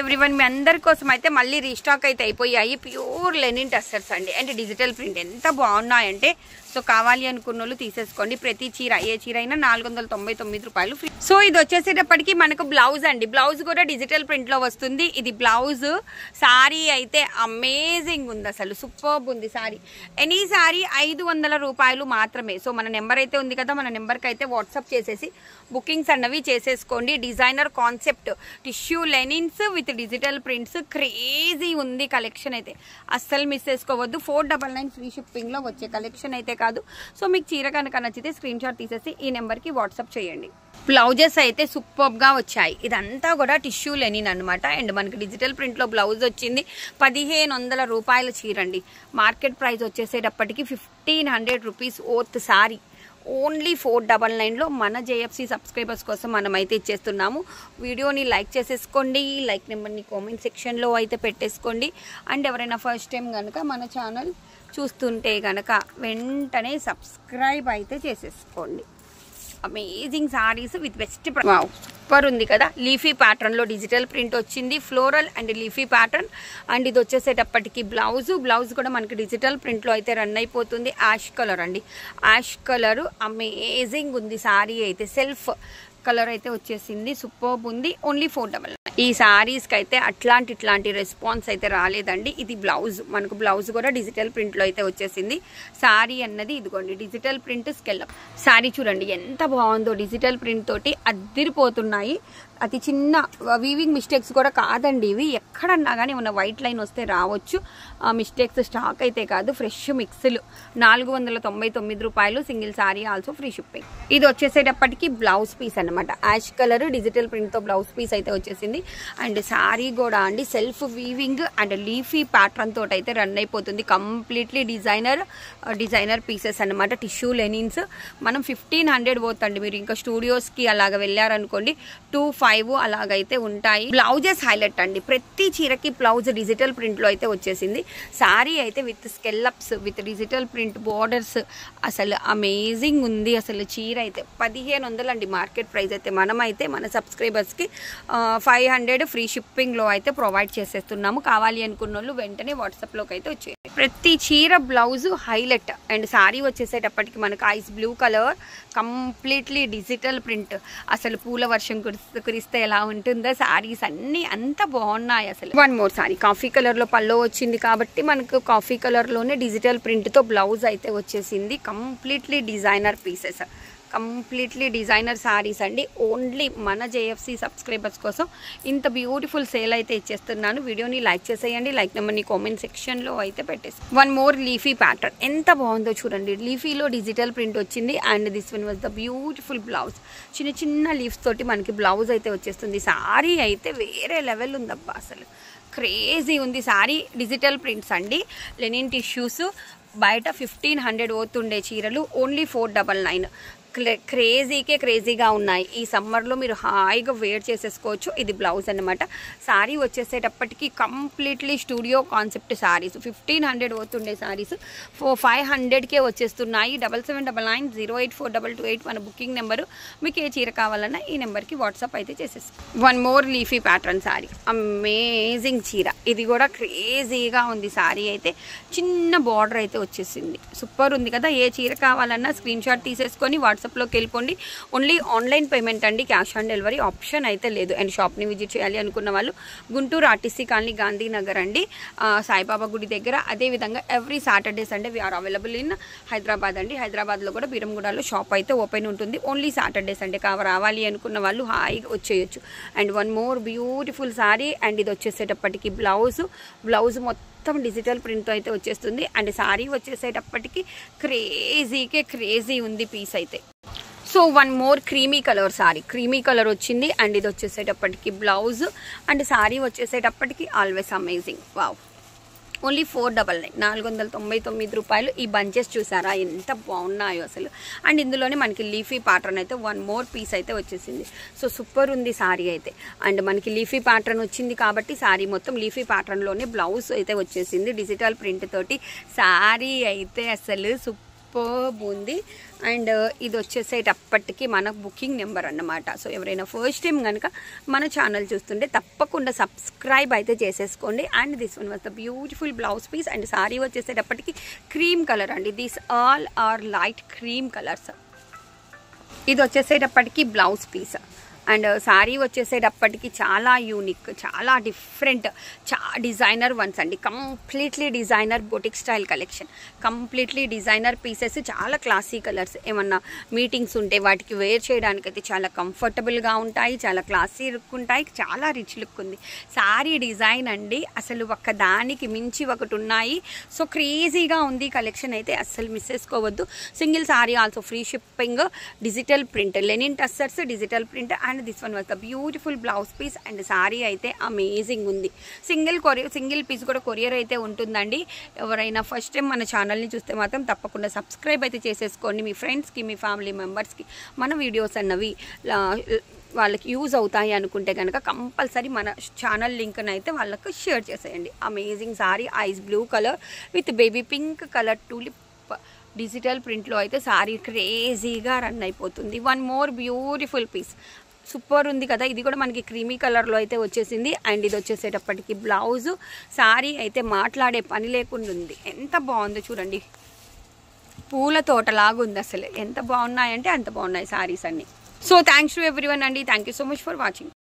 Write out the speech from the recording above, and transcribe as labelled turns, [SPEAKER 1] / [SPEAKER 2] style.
[SPEAKER 1] Everyone, మీ అందరి కోసం అయితే మళ్ళీ రీస్టాక్ అయితే అయిపోయాయి. ప్యూర్ లెనిన్ టస్సర్స్ అండి అండ్ డిజిటల్ ప్రింట్ ఎంత బాగున్నాయంటే సో కావాలి అనుకున్న వాళ్ళు తీసేసుకోండి. ప్రతి చీర ఏ చీర అయినా 499 రూపాయలు ఫ్రీ. సో ఇది వచ్చేసేటప్పటికి మనకు బ్లౌజ్ అండి. బ్లౌజ్ కూడా డిజిటల్ ప్రింట్ లో వస్తుంది. ఇది బ్లౌజ్. సారీ అయితే అమేజింగ్ ఉంది, అసలు సూపర్బ్ ఉంది సారీ. ఎనీ సారీ 500 రూపాయలు మాత్రమే. సో మన నెంబర్ అయితే ఉంది కదా, మన నెంబర్కి అయితే వాట్సాప్ చేసేసి బుకింగ్స్ అన్నవి చేసేసుకోండి. Designer concept tissue linens with digital prints crazy ఉంది కలెక్షన్ అయితే, అస్సలు మిస్ చేసుకోవద్దు. 499 ఫ్రీ షిప్పింగ్ లో వచ్చే కలెక్షన్ అయితే కాదు. సో మీకు చీర కనుక నచ్చితే స్క్రీన్ షాట్ తీసేసి ఈ నెంబర్కి వాట్సాప్ చేయండి. బ్లౌజెస్ అయితే సూపర్బ్ గా వచ్చాయి. ఇదంతా కూడా టిష్యూ లెనిన్ అనమాట. అండ్ మనకి డిజిటల్ ప్రింట్ లో బ్లౌజ్ వచ్చింది. 1500 రూపాయల చీరండి. మార్కెట్ ప్రైస్ వచ్చేసేటప్పటికి 1500 రూపీస్ ఓర్త్ సారీ. ఓన్లీ 499లో మన జేఎఫ్సి సబ్స్క్రైబర్స్ కోసం మనమైతే ఇచ్చేస్తున్నాము. వీడియోని లైక్ చేసేసుకోండి. లైక్ నెంబర్ని కామెంట్ సెక్షన్లో అయితే పెట్టేసుకోండి. అండ్ ఎవరైనా ఫస్ట్ టైం కనుక మన ఛానల్ చూస్తుంటే కనుక వెంటనే సబ్స్క్రైబ్ అయితే చేసేసుకోండి. Amazing saris with best super ఉంది కదా. లీఫీ ప్యాటర్న్ లో డిజిటల్ ప్రింట్ వచ్చింది. Floral and leafy pattern. And ఇది వచ్చేసేటప్పటికి బ్లౌజ్ కూడా మనకి డిజిటల్ ప్రింట్ లో అయితే రన్ అయిపోతుంది. యాష్ కలర్ అండి, యాష్ కలర్ అమేజింగ్ ఉంది సారీ అయితే. సెల్ఫ్ కలర్ అయితే వచ్చేసింది, సూపర్బ్ ఉంది. ఓన్లీ 499. ఈ సారీస్కి అయితే ఇట్లాంటి రెస్పాన్స్ అయితే రాలేదండి. ఇది బ్లౌజ్, మనకు బ్లౌజ్ కూడా డిజిటల్ ప్రింట్లో అయితే వచ్చేసింది. సారీ అన్నది ఇదిగోండి డిజిటల్ ప్రింట్ స్కెల్లప్ సారీ. చూడండి ఎంత బాగుందో, డిజిటల్ ప్రింట్ తోటి అద్దిరిపోతున్నాయి. అతి చిన్న వీవింగ్ మిస్టేక్స్ కూడా కాదండి ఇవి. ఎక్కడన్నా కానీ ఉన్న వైట్ లైన్ వస్తే రావచ్చు. మిస్టేక్స్ స్టాక్ అయితే కాదు, ఫ్రెష్ మిక్స్లు. 499 రూపాయలు single sari, also free shipping. ఇది వచ్చేసేటప్పటికి బ్లౌజ్ పీస్ అనమాట. యాష్ కలర్ డిజిటల్ ప్రింట్తో బ్లౌజ్ పీస్ అయితే వచ్చేసింది. అండ్ సారీ కూడా అండి self weaving and leafy pattern తోటి అయితే రన్ అయిపోతుంది. కంప్లీట్లీ డిజైనర్ పీసెస్ అనమాట. Tissue linens. మనం 1500 పోతండి. మీరు ఇంకా స్టూడియోస్కి అలాగ వెళ్ళారనుకోండి 2500 అలాగైతే ఉంటాయి. బ్లౌజెస్ హైలైట్ అండి. ప్రతి చీరకి బ్లౌజ్ డిజిటల్ ప్రింట్లో అయితే వచ్చేసింది. సారీ అయితే with scallops with digital print borders. అసలు అమేజింగ్ ఉంది. అసలు చీర అయితే 1500 అండి మార్కెట్ ప్రైస్ అయితే. మనమైతే మన సబ్స్క్రైబర్స్కి 500 ఫ్రీ షిప్పింగ్లో అయితే ప్రొవైడ్ చేసేస్తున్నాము. కావాలి అనుకున్న వాళ్ళు వెంటనే వాట్సాప్లోకి అయితే వచ్చేయండి. ప్రతి చీర బ్లౌజ్ హైలైట్. అండ్ సారీ వచ్చేసేటప్పటికి మనకు ice blue colour, completely digital print. అసలు పూల వర్షం కురిస్తే ఎలా ఉంటుందో సారీస్ అన్నీ అంత బాగున్నాయి అసలు. వన్ మోర్ సారీ కాఫీ కలర్లో పల్లో వచ్చింది కాబట్టి మనకు కాఫీ కలర్లోనే డిజిటల్ ప్రింట్తో బ్లౌజ్ అయితే వచ్చేసింది. Completely designer pieces, completely designer saris అండి. ఓన్లీ మన జేఎఫ్సి సబ్స్క్రైబర్స్ కోసం ఇంత బ్యూటిఫుల్ సేల్ అయితే ఇచ్చేస్తున్నాను. వీడియోని లైక్ చేసేయండి. లైక్ నెంబర్ని కామెంట్ సెక్షన్లో అయితే పెట్టేసి. వన్ మోర్ లీఫీ ప్యాటర్న్ ఎంత బాగుందో చూడండి. లీఫీలో డిజిటల్ ప్రింట్ వచ్చింది. And this one was the beautiful blouse. చిన్న చిన్న లీవ్స్ తోటి మనకి బ్లౌజ్ అయితే వచ్చేస్తుంది. సారీ అయితే వేరే లెవెల్ ఉందబ్బా, అసలు క్రేజీ ఉంది సారీ. డిజిటల్ ప్రింట్స్ అండి, లెనిన్ టిష్యూస్. బయట 1500 పోతుండే చీరలు ఓన్లీ 499. క్రేజీగా ఉన్నాయి. ఈ సమ్మర్లో మీరు హాయిగా వేర్ చేసేసుకోవచ్చు. ఇది బ్లౌజ్ అనమాట. సారీ వచ్చేసేటప్పటికి కంప్లీట్లీ స్టూడియో కాన్సెప్ట్ సారీస్. 1500 పోతుండే సారీస్ 500కే వచ్చేస్తున్నాయి. 7799084228 మన బుకింగ్ నెంబరు. మీకు ఏ చీర కావాలన్నా ఈ నెంబర్కి వాట్సాప్ అయితే చేసేసుకో. One more leafy pattern sari, amazing చీర. ఇది కూడా క్రేజీగా ఉంది సారీ అయితే. చిన్న బార్డర్ అయితే వచ్చేసింది, సూపర్ ఉంది కదా. ఏ చీర కావాలన్నా స్క్రీన్ షాట్ తీసేసుకొని వాట్సాప్లోకి వెళ్ళిపోండి. ఓన్లీ ఆన్లైన్ పేమెంట్ అండి, క్యాష్ ఆన్ డెలివరీ ఆప్షన్ అయితే లేదు. అండ్ షాప్ని విజిట్ చేయాలి అనుకున్న వాళ్ళు గుంటూరు ఆర్టీసీ కాలనీ గాంధీనగర్ అండి, సాయిబాబా గుడి దగ్గర. అదేవిధంగా every Saturday Sunday we're available in Hyderabad అండి. హైదరాబాద్లో కూడా బీరంగూడలో షాప్ అయితే ఓపెన్ ఉంటుంది. ఓన్లీ సాటర్డే సండే రావాలి అనుకున్న వాళ్ళు హాయిగా వచ్చేయచ్చు. And one more beautiful sari. And ఇది వచ్చేసేటప్పటికి బ్లౌజ్ మొత్తం డిజిటల్ ప్రింట్ అయితే వచ్చేస్తుంది. అండ్ సారీ వచ్చేసేటప్పటికి క్రేజీ ఉంది పీస్ అయితే. So one more creamy colour sari, creamy colour వచ్చింది. అండ్ ఇది వచ్చేసేటప్పటికి బ్లౌజ్. అండ్ సారీ వచ్చేసేటప్పటికి ఆల్వేస్ అమేజింగ్. వావ్, ఓన్లీ 499, 499 రూపాయలు. ఈ బంచెస్ చూసారా ఎంత బాగున్నాయో అసలు. అండ్ ఇందులోనే మనకి లీఫీ ప్యాటర్న్ అయితే వన్ మోర్ పీస్ అయితే వచ్చేసింది. సో సూపర్ ఉంది సారీ అయితే. అండ్ మనకి లీఫీ ప్యాటర్న్ వచ్చింది కాబట్టి సారీ మొత్తం లీఫీ ప్యాటర్న్లోనే బ్లౌజ్ అయితే వచ్చేసింది డిజిటల్ ప్రింట్ తోటి. సారీ అయితే అసలు సూపర్ సూపర్బ్ ఉంది. అండ్ ఇది వచ్చేసేటప్పటికి మన బుకింగ్ నెంబర్ అన్నమాట. సో ఎవరైనా ఫస్ట్ టైం కనుక మన ఛానల్ చూస్తుంటే తప్పకుండా సబ్స్క్రైబ్ అయితే చేసేసుకోండి. And this one was the beautiful blouse piece. And sari వచ్చేసేటప్పటికి క్రీమ్ కలర్ అండి. These all are light cream colours. ఇది వచ్చేసేటప్పటికి బ్లౌజ్ పీస్. అండ్ శారీ వచ్చేసేటప్పటికి చాలా యూనిక్, చాలా డిఫరెంట్, డిజైనర్ వన్స్ అండి. Completely designer boutique style collection, completely designer pieces, చాలా classy colours. ఏమన్నా మీటింగ్స్ ఉంటే వాటికి వేర్ చేయడానికైతే చాలా కంఫర్టబుల్గా ఉంటాయి, చాలా క్లాసీ లుక్ ఉంటాయి, చాలా రిచ్ లుక్ ఉంది. శారీ డిజైన్ అండి అసలు ఒక్కదానికి మించి ఒకటి ఉన్నాయి. సో క్రేజీగా ఉంది కలెక్షన్ అయితే, అస్సలు మిస్ చేసుకోవద్దు. Single sari also free shipping, digital print, linen tussars digital print. And this one was the beautiful blouse piece. And sari అయితే అమేజింగ్ ఉంది. సింగిల్ పీస్ కూడా కొరియర్ అయితే ఉంటుందండి. ఎవరైనా ఫస్ట్ టైం మన ఛానల్ని చూస్తే మాత్రం తప్పకుండా సబ్స్క్రైబ్ అయితే చేసేసుకోండి. మీ ఫ్రెండ్స్కి, మీ ఫ్యామిలీ మెంబర్స్కి మన వీడియోస్ అన్నవి వాళ్ళకి యూజ్ అవుతాయి అనుకుంటే కనుక కంపల్సరీ మన ఛానల్ లింక్ని అయితే వాళ్ళకు షేర్ చేసేయండి. Amazing sari, ice blue colour with baby pink colour tulip digital ప్రింట్లో అయితే శారీ క్రేజీగా రన్ అయిపోతుంది. One more beautiful piece, super ఉంది కదా. ఇది కూడా మనకి క్రీమీ కలర్లో అయితే వచ్చేసింది. అండ్ ఇది వచ్చేసేటప్పటికి బ్లౌజు. శారీ అయితే మాట్లాడే పని లేకుండా ఉంది. ఎంత బాగుందో చూడండి, పూల తోటలాగా ఉంది. అసలు ఎంత బాగున్నాయంటే అంత బాగున్నాయి శారీస్ అన్నీ. సో థ్యాంక్స్ టు ఎవ్రీవన్ అండి. Thank you so much for watching.